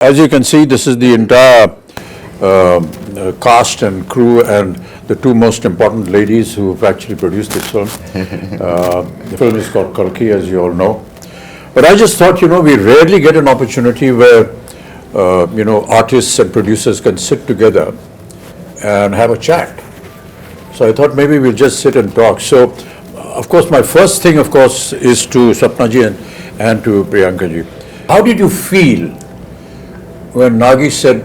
As you can see, this is the entire cast and crew and the two most important ladies who have actually produced this film. The film is called Kalki, as you all know. But I just thought, we rarely get an opportunity where, artists and producers can sit together and have a chat. So I thought maybe we'll just sit and talk. So, of course, my first thing, of course, is to Sapna ji and to Priyanka ji. How did you feel when Nagi said,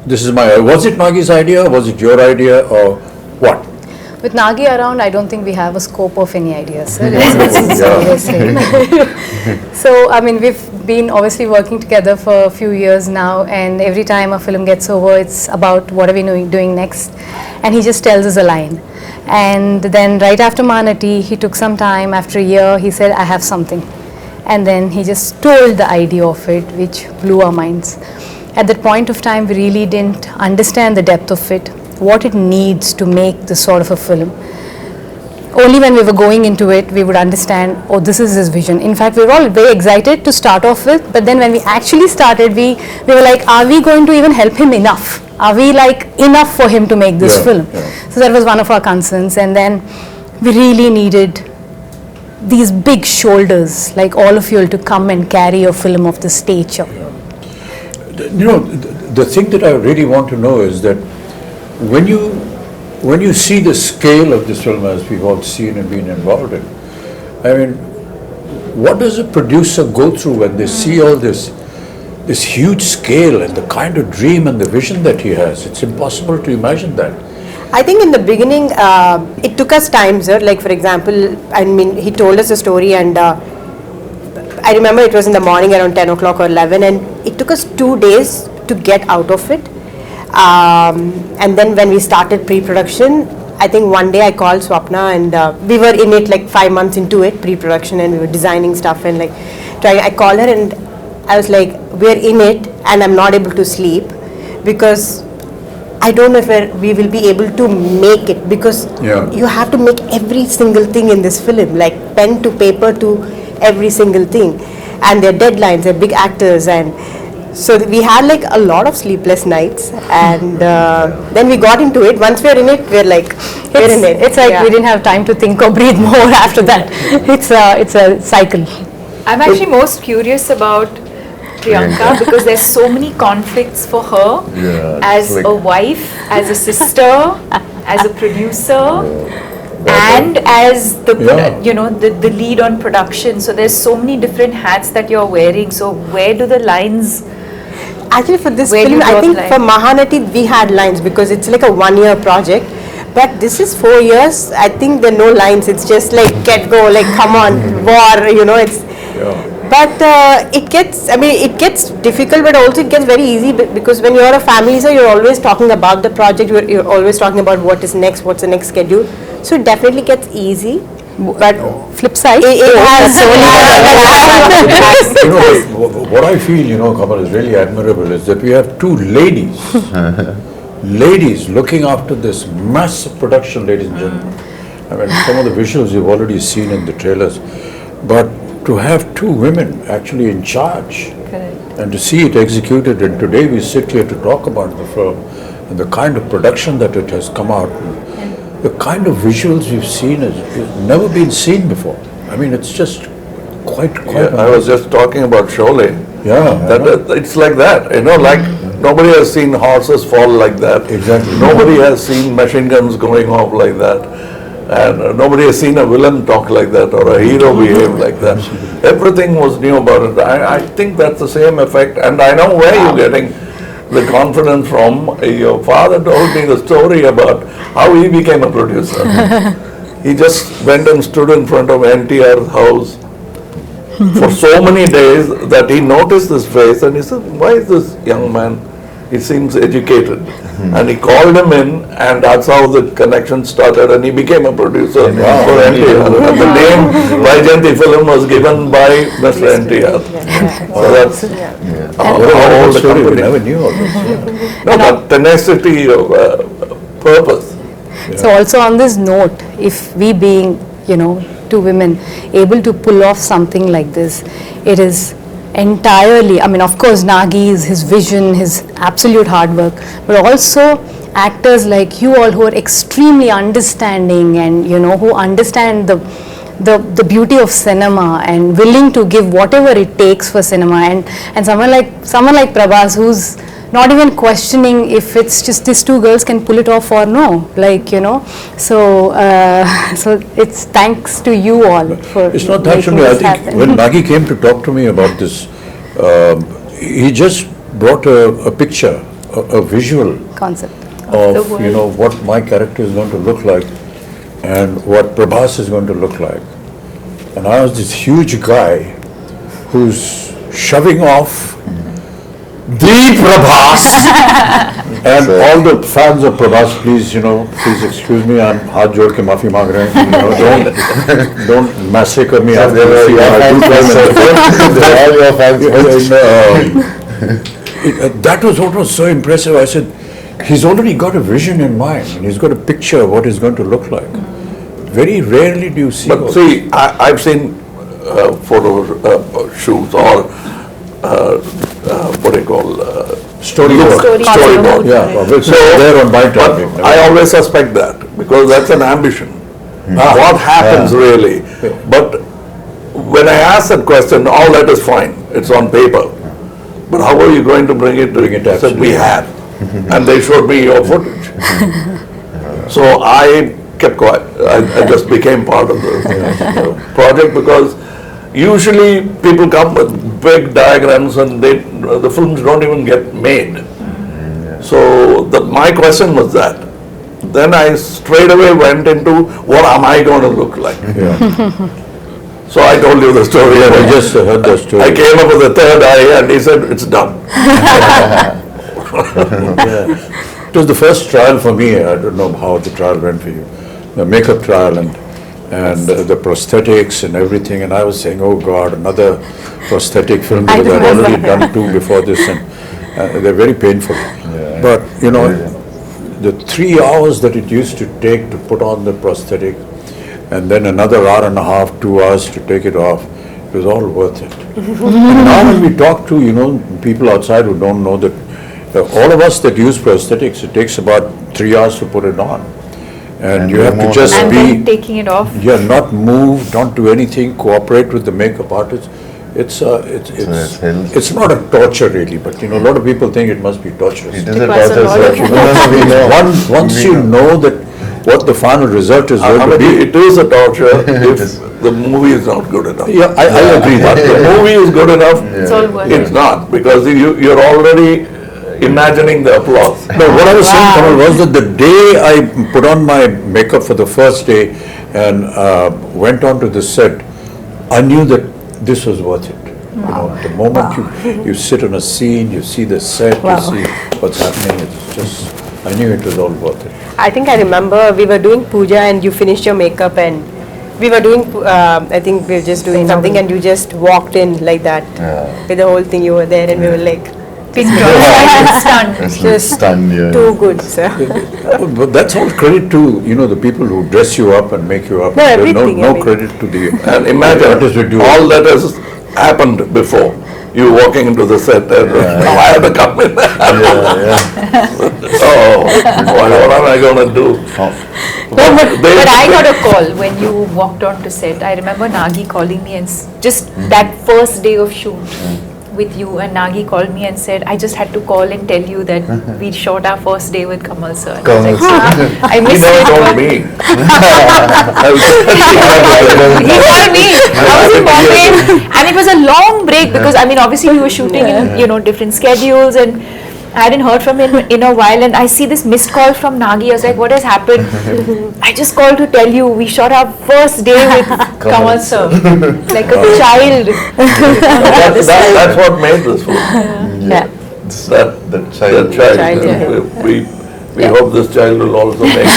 this is was it Nagi's idea, was it your idea, or what? With Nagi around, I don't think we have a scope of any ideas, sir. It's always same. So, I mean, we've been obviously working together for a few years now, and every time a film gets over, it's about what are we doing next, and he just tells us a line. And then right after Manati, he took some time, after a year, he said, I have something. And then he just told the idea of it, which blew our minds. At that point of time, we really didn't understand the depth of it, what it needs to make this sort of a film. Only when we were going into it, we would understand, oh, this is his vision. In fact, we were all very excited to start off with, but then when we actually started, we were like, are we going to even help him enough? Are we enough for him to make this film? Yeah. So that was one of our concerns. And then we really needed these big shoulders, like all of you, to come and carry a film of this stature. Yeah. The thing that I really want to know is that when you see the scale of this film, as we've all seen and been involved in, I mean, what does a producer go through when they see all this huge scale and the kind of dream and the vision that he has? It's impossible to imagine that. I think in the beginning, it took us time, sir. Like, for example, I mean, he told us a story, and I remember it was in the morning around 10 o'clock or 11, and it took us 2 days to get out of it. And then when we started pre-production, I think one day I called Swapna, and we were in it like 5 months into it, pre-production, and we were designing stuff and I called her and I was like, we're in it and I'm not able to sleep because I don't know if we will be able to make it, because you have to make every single thing in this film, like pen to paper to every single thing, and their deadlines, they're big actors, and so we had like a lot of sleepless nights, and then we got into it. Once we're in it, we're in it. It's like we didn't have time to think or breathe more after that. It's a cycle. I'm actually most curious about Priyanka because there's so many conflicts for her as a wife, as a sister, as a producer, and as the the lead on production. So there's so many different hats that you're wearing. So where do the lines? Actually, for this film, I think for Mahanati we had lines because it's like a 1-year project. But this is 4 years. I think there are no lines. It's just like get go, like come on, war. It's. But it gets difficult, but also it gets very easy because when you're a family, so you're always talking about the project. You're always talking about what's the next schedule. So it definitely gets easy. But flip side, it has what I feel, Kamal, is really admirable is that we have two ladies looking after this massive production, ladies and gentlemen. I mean, some of the visuals you've already seen in the trailers, but to have two women actually in charge and to see it executed, and today we sit here to talk about the film and the kind of production that it has come out, the kind of visuals we've seen has never been seen before. I mean, it's just quite I was just talking about Sholay. It's like that, like nobody has seen horses fall like that. Exactly. Nobody has seen machine guns going off like that. And nobody has seen a villain talk like that or a hero behave like that. Everything was new about it. I think that's the same effect, and I know where you're getting the confidence from. Your father told me the story about how he became a producer. He just went and stood in front of NTR's house for so many days that he noticed this face and he said, why is this young man? He seems educated. And he called him in, and that's how the connection started, and he became a producer for NTR. And the name Vaijayanti film was given by Mr. NTR. So that's how old the company. We never knew all this. No, but tenacity of purpose. So also on this note, if we being, two women able to pull off something like this, it is entirely, I mean, of course, Nagi's, his vision, his absolute hard work, but also actors like you all who are extremely understanding and, you know, who understand the beauty of cinema and willing to give whatever it takes for cinema, and someone like Prabhas, who's not even questioning if it's just these two girls can pull it off or no, like, you know, so so it's thanks to you all for It's not that making only. I this think happen. when Nagi came to talk to me about this, he just brought a picture, a visual Concept. of, you know, what my character is going to look like and what Prabhas is going to look like. And I was this huge guy who's shoving off the Prabhas. And all the fans of Prabhas, please, you know, please excuse me, I'm haath jod ke maafi maang rahe hain. You know, don't massacre me after you see what I do to them. That was what was so impressive. I said, he's already got a vision in mind, and he's got a picture of what he's going to look like. Very rarely do you see. But see, I've seen photo shoots or what do you call Storyboard. Storyboard. Yeah, well, So, there on my but time. I always suspect that because that's an ambition. What happens really? But when I ask that question, all that is fine. It's on paper. But how are you going to bring it to Bring it I said, we absolutely. had. And they showed me your footage. So I kept quiet. I just became part of the project because usually people come with big diagrams and the films don't even get made. So my question was that. Then I straight away went into what am I going to look like? So I told you the story. And I just heard the story. I came up with a third eye and he said, it's done. It was the first trial for me. I don't know how the trial went for you. The makeup trial and the prosthetics and everything. And I was saying, oh God, another prosthetic film because I'd already done two before this, and they're very painful. But you know, the 3 hours that it used to take to put on the prosthetic, and then another hour and a half, 2 hours to take it off, it was all worth it. And now when we talk to, you know, people outside who don't know that, all of us that use prosthetics, it takes about 3 hours to put it on. And you have to just And be, then taking it off. not move, don't do anything, cooperate with the makeup artist. It's not a torture really, but you know, a lot of people think it must be torturous. It is a Requires a torture, lot sir. of- No, we know. Once you know that what the final result is going I to mean, be. it is a torture if is. the movie is not good enough. Yeah, I agree But that. the movie is good enough, It's all worth it's it. not, because you're already imagining the applause. No, what I was saying, Kamal, was that the day I put on my makeup for the first day and went on to the set, I knew that this was worth it. You know, the moment you sit on a scene, you see the set, you see what's happening, it's just, I knew it was all worth it. I think I remember we were doing puja and you finished your makeup and we were doing, I think we were just doing something and you just walked in like that. With the whole thing, you were there and we were like, Pin drop, stunned. just Stunned, yeah. too good, sir. But that's all credit to, you know, the people who dress you up and make you up. No, There's everything, I no mean. credit to the And artists imagine, who do all it. that has happened before, you walking into the set and now I have to come in. Oh, what am I gonna do? But I got a call when you walked on to set. I remember Nagi calling me and just that first day of shoot with you, and Nagi called me and said, I just had to call and tell you that we shot our first day with Kamal sir. And I was like, I He missed never it. told me. He called me. I was in Bombay, and it was a long break because I mean, obviously we were shooting in different schedules, and I hadn't heard from him in a while. And I see this missed call from Nagi. I was like, what has happened? I just called to tell you we shot our first day with Kamal sir, like a child. That's what made this film. Yeah. The child. Child, yeah. We hope this child will also make it.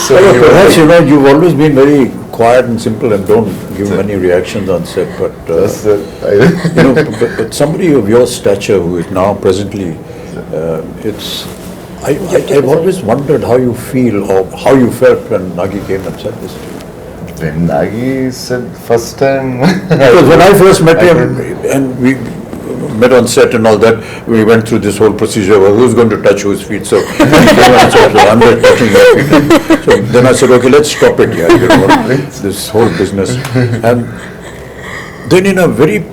So you were Perhaps, you know, you've always been very quiet and simple and don't give many reactions on set, but Yes, sir. you know, but somebody of your stature who is now presently, I've always wondered how you feel or how you felt when Nagi came and said this to you. when Nagi said first time. Because when I first met him, and we met on set and all that, we went through this whole procedure, well, who's going to touch whose feet, so I'm not touching your feet. So then I said, okay, let's stop it here, this whole business. And then in a very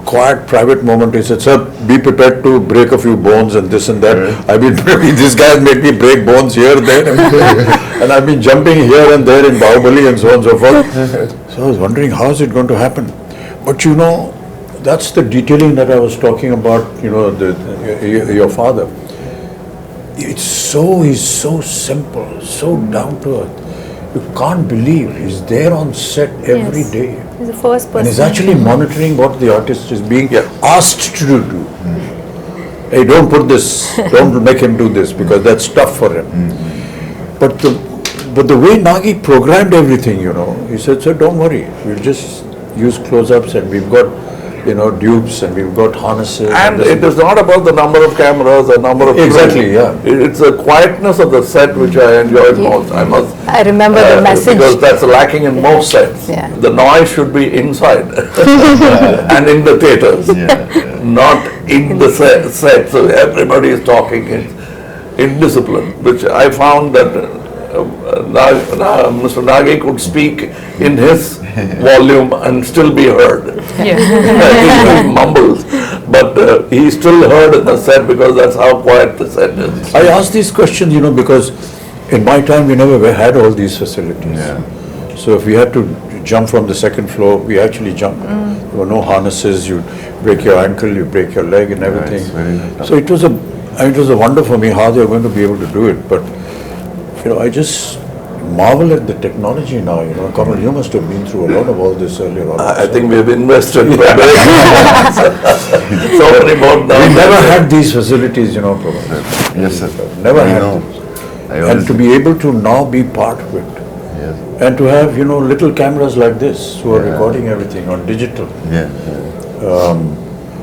quiet, private moment, he said, sir, be prepared to break a few bones and this and that. I've been, this guy has made me break bones here, there, and I've been jumping here and there in Bahubali and so on and so forth. So I was wondering, how is it going to happen? But that's the detailing that I was talking about, your father. He's so simple, so down to earth. You can't believe he's there on set every day. He's the first person. And he's actually monitoring what the artist is being asked to do. Hey, don't put this, don't make him do this, because that's tough for him. But the way Nagi programmed everything, he said, sir, don't worry, we'll just use close-ups, and we've got dupes, and we've got harnesses. And it is not about the number of cameras, the number of Exactly, crew. yeah. It's the quietness of the set which I enjoyed most. I remember the message. Because that's lacking in most sets. Yeah. The noise should be inside and in the theaters, not in the set. So everybody is talking in discipline, which I found that Mr. Nagi could speak in his volume and still be heard. He mumbles, but he still heard in the set because that's how quiet the set is. I ask these questions, because in my time we never had all these facilities. So if we had to jump from the second floor, we actually jumped. There were no harnesses, you break your ankle, you break your leg and everything. So it was a wonder for me how they were going to be able to do it. But I just marvel at the technology now, Kamal, you must have been through a lot of all this earlier on. I think we've invested so many more now. We never had these facilities, Prabhas. Yes, sir. Never I had know. them. And to be able to now be part of it, Yes. and to have, little cameras like this who are recording everything on digital.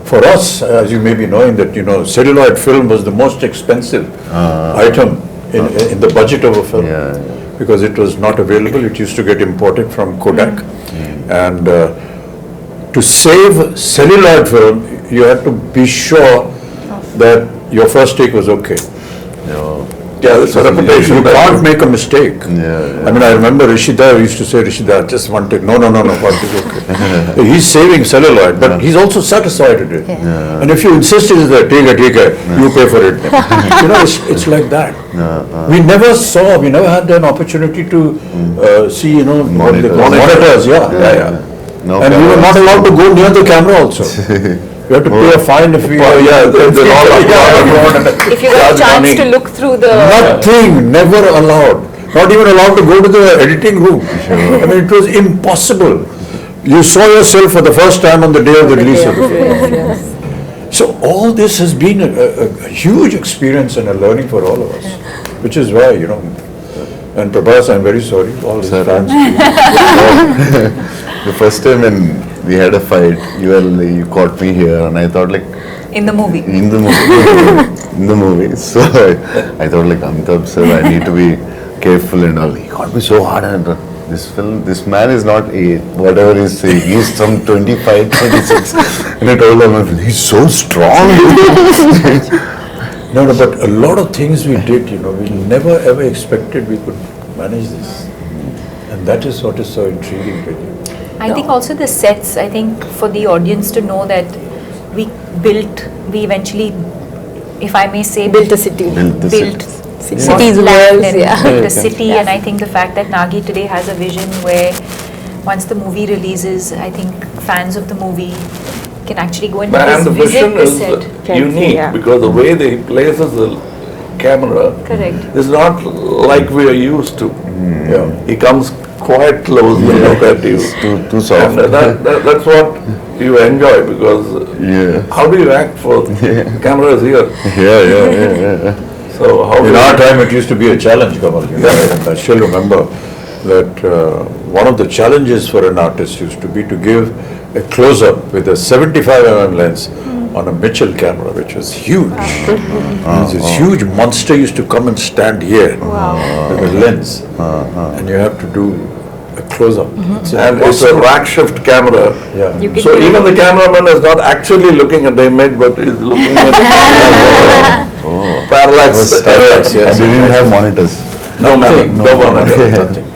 For us, as you may be knowing that, celluloid film was the most expensive item in the budget of a film. Because it was not available, it used to get imported from Kodak. And to save celluloid film, you had to be sure that your first take was okay. Yeah, that's a reputation. You can't make a mistake. Yeah. I mean, I remember Rishida used to say, Rishida, just one take. No, one take, okay. He's saving celluloid, but he's also satisfied with it. And if you insist it is that, take it, you pay for it. It's like that. We never had an opportunity to see, monitors. No And we were not allowed to go near the camera also. You have to pay a fine if we... If you got a chance to look through the... Nothing, never allowed. Not even allowed to go to the editing room. I mean, it was impossible. You saw yourself for the first time on the day of the release of the film. So all this has been a huge experience and a learning for all of us, which is why, and Prabhas, I'm very sorry, all his fans. The first time when we had a fight, you caught me here, and I thought like... In the movie. In the movie. So I thought like, Amitabh sir, I need to be careful and all. He got me so hard, and this man is not whatever he's saying, he's some 25, 26. And I told him, he's so strong. No, but a lot of things we did, we never ever expected we could manage this. And that is what is so intriguing with you. I think also the sets, I think for the audience to know that we eventually, if I may say, Built a city. Cities, worlds, built a city, and I think the fact that Nagi today has a vision where once the movie releases, I think fans of the movie can actually go and And the visit vision the is set. unique because the way they places the camera Correct. is not like we are used to. He comes quite close to look at you. Too soft. And that's what you enjoy because how do you act for camera is here? Yeah. So how In do our you, time, it used to be a challenge, Kamal. And I still remember that one of the challenges for an artist used to be to give a close-up with a 75mm lens on a Mitchell camera, which was huge. This huge monster used to come and stand here with a lens, and you have to do a close-up. And it's a rack shift camera. Yeah. You can So do even it. the cameraman is not actually looking at the image, but is looking at parallax. Parallax, And yes. they didn't have monitors. No, man, no one. Okay. Nothing.